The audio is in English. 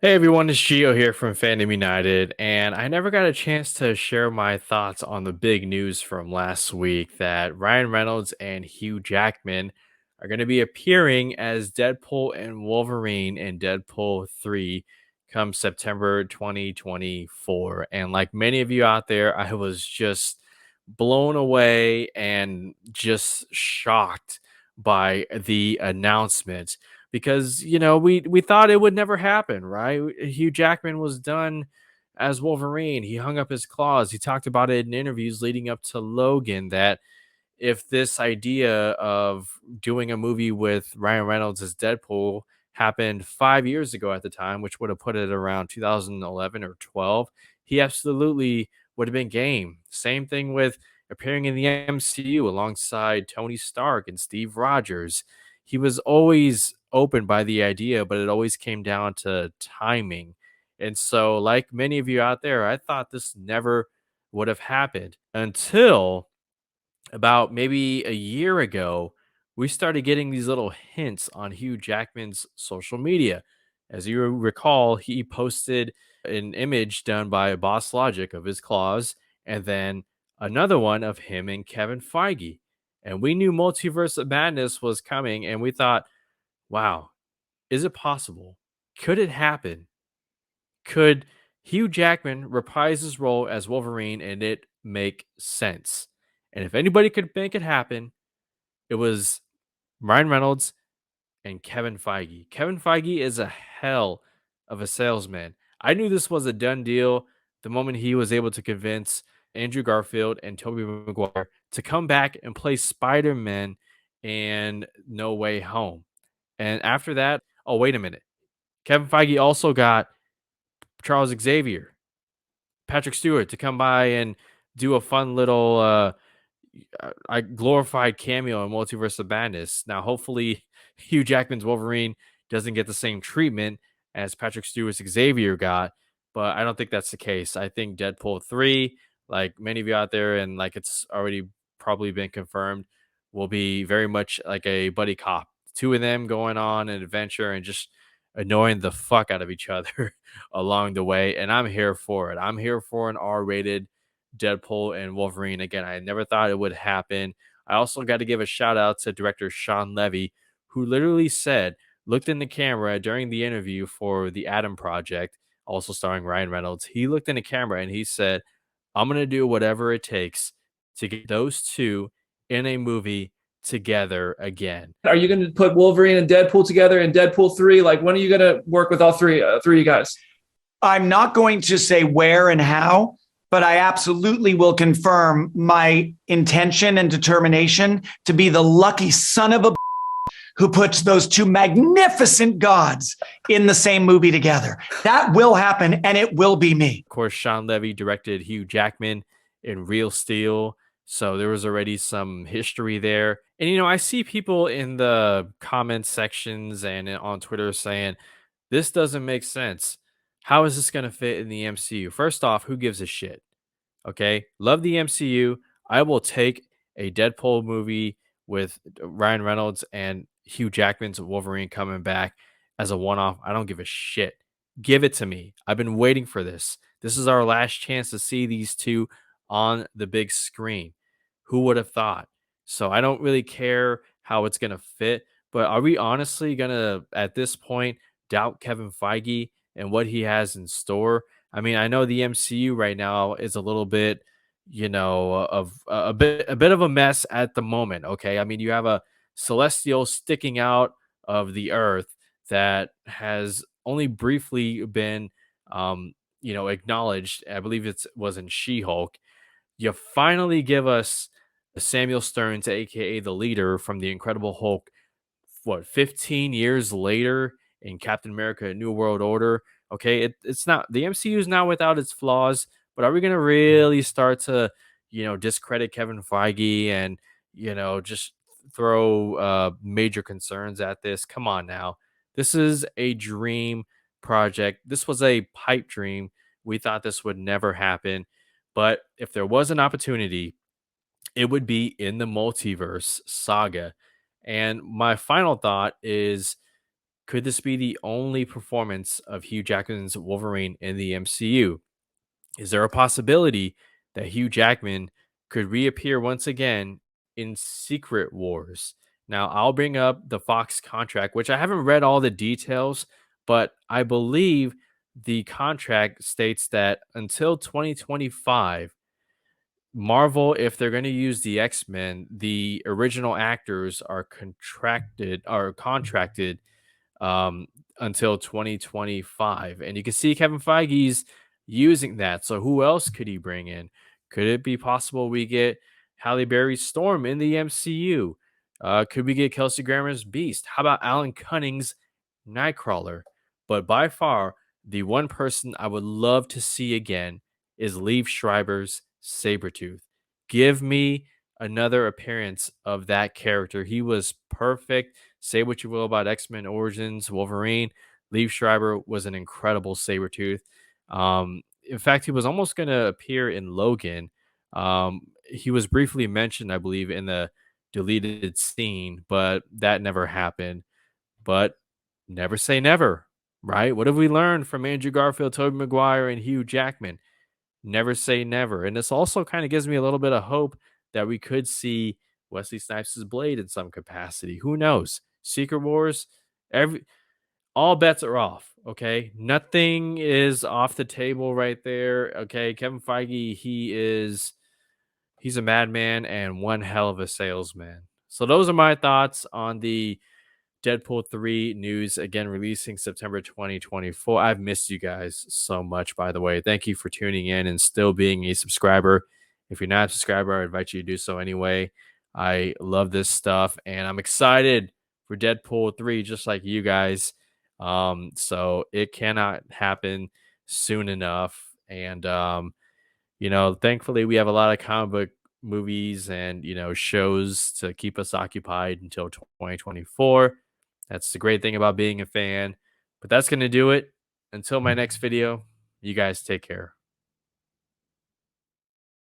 Hey everyone, it's Gio here from Fandom United, and I never got a chance to share my thoughts on the big news from last week that Ryan Reynolds and Hugh Jackman are going to be appearing as Deadpool and Wolverine in Deadpool 3 come September 2024. And like many of you out there, I was just blown away and just shocked by the announcement because we thought it would never happen, right? Hugh Jackman was done as Wolverine. He hung up his claws. He talked about it in interviews leading up to Logan that if this idea of doing a movie with Ryan Reynolds as Deadpool happened 5 years ago at the time, which would have put it around 2011 or 12, he absolutely would have been game. Same thing with appearing in the MCU alongside Tony Stark and Steve Rogers. He was always open by the idea, but it always came down to timing. And so, like many of you out there, I thought this never would have happened until about maybe a year ago, we started getting these little hints on Hugh Jackman's social media. As you recall, he posted an image done by Boss Logic of his claws, and then another one of him and Kevin Feige. And we knew Multiverse of Madness was coming, and we thought, wow, is it possible? Could it happen? Could Hugh Jackman reprise his role as Wolverine and it make sense? And if anybody could make it happen, it was Ryan Reynolds and Kevin Feige. Kevin Feige is a hell of a salesman. I knew this was a done deal the moment he was able to convince Andrew Garfield and Tobey Maguire to come back and play Spider-Man in No Way Home. And after that, oh, wait a minute. Kevin Feige also got Charles Xavier, Patrick Stewart to come by and do a fun little I glorified cameo in Multiverse of Madness. Now, hopefully, Hugh Jackman's Wolverine doesn't get the same treatment as Patrick Stewart's Xavier got, but I don't think that's the case. I think Deadpool 3, like many of you out there, and like it's already probably been confirmed, will be very much like a buddy cop. Two of them going on an adventure and just annoying the fuck out of each other along the way. And I'm here for it. I'm here for an R rated Deadpool and Wolverine. Again, I never thought it would happen. I also got to give a shout out to director Sean Levy, who literally said, looked in the camera during the interview for the Adam Project, also starring Ryan Reynolds. He looked in the camera and he said, I'm going to do whatever it takes to get those two in a movie together again. Are you going to put Wolverine and Deadpool together in Deadpool 3? Like, when are you going to work with all three of you guys? I'm not going to say where and how, but I absolutely will confirm my intention and determination to be the lucky son of a who puts those two magnificent gods in the same movie together. That will happen, and it will be me. Of course, Sean Levy directed Hugh Jackman in Real Steel, so there was already some history there. And I see people in the comment sections and on Twitter saying, this doesn't make sense. How is this going to fit in the MCU? First off, who gives a shit? Okay. Love the MCU. I will take a Deadpool movie with Ryan Reynolds and Hugh Jackman's Wolverine coming back as a one off. I don't give a shit. Give it to me. I've been waiting for this. This is our last chance to see these two on the big screen. Who would have thought? So I don't really care how it's going to fit. But are we honestly going to, at this point, doubt Kevin Feige and what he has in store? I mean, I know the MCU right now is a little bit, of a bit of a mess at the moment. Okay, I mean, you have a celestial sticking out of the earth that has only briefly been, acknowledged. I believe it was in She-Hulk. You finally give us Samuel Stearns, aka the leader from the Incredible Hulk, what 15 years later in Captain America: A New World Order. Okay, it's not, the MCU is not without its flaws, but are we going to really start to discredit Kevin Feige and just throw major concerns at this? Come on now, this is a dream project. This was a pipe dream. We thought this would never happen, but if there was an opportunity, it would be in the multiverse saga. And my final thought is, Could this be the only performance of Hugh Jackman's Wolverine in the MCU? Is there a possibility that Hugh Jackman could reappear once again in Secret Wars? Now, I'll bring up the Fox contract, which I haven't read all the details, but I believe the contract states that until 2025, Marvel, if they're going to use the X-Men, the original actors are contracted um, until 2025. And you can see Kevin Feige's using that. So who else could he bring in? Could it be possible we get Halle Berry's Storm in the MCU? Could we get Kelsey Grammer's Beast? How about Alan Cunning's Nightcrawler? But by far, the one person I would love to see again is Liev Schreiber's Sabretooth. Give me another appearance of that character. He was perfect. Say what you will about X-Men Origins, Wolverine. Liev Schreiber was an incredible Sabretooth. In fact, he was almost going to appear in Logan. He was briefly mentioned, I believe, in the deleted scene, but that never happened. But never say never, right? What have we learned from Andrew Garfield, Tobey Maguire, and Hugh Jackman? Never say never. And this also kind of gives me a little bit of hope that we could see Wesley Snipes' Blade in some capacity. Who knows? Secret Wars, all bets are off. Okay. Nothing is off the table right there. Okay. Kevin Feige, he's a madman and one hell of a salesman. So those are my thoughts on the Deadpool 3 news, again, releasing September 2024. I've missed you guys so much, by the way. Thank you for tuning in and still being a subscriber. If you're not a subscriber, I invite you to do so anyway. I love this stuff, and I'm excited for Deadpool 3, just like you guys. So it cannot happen soon enough. And, thankfully, we have a lot of comic book movies and, shows to keep us occupied until 2024. That's the great thing about being a fan. But that's going to do it. Until my next video, you guys take care.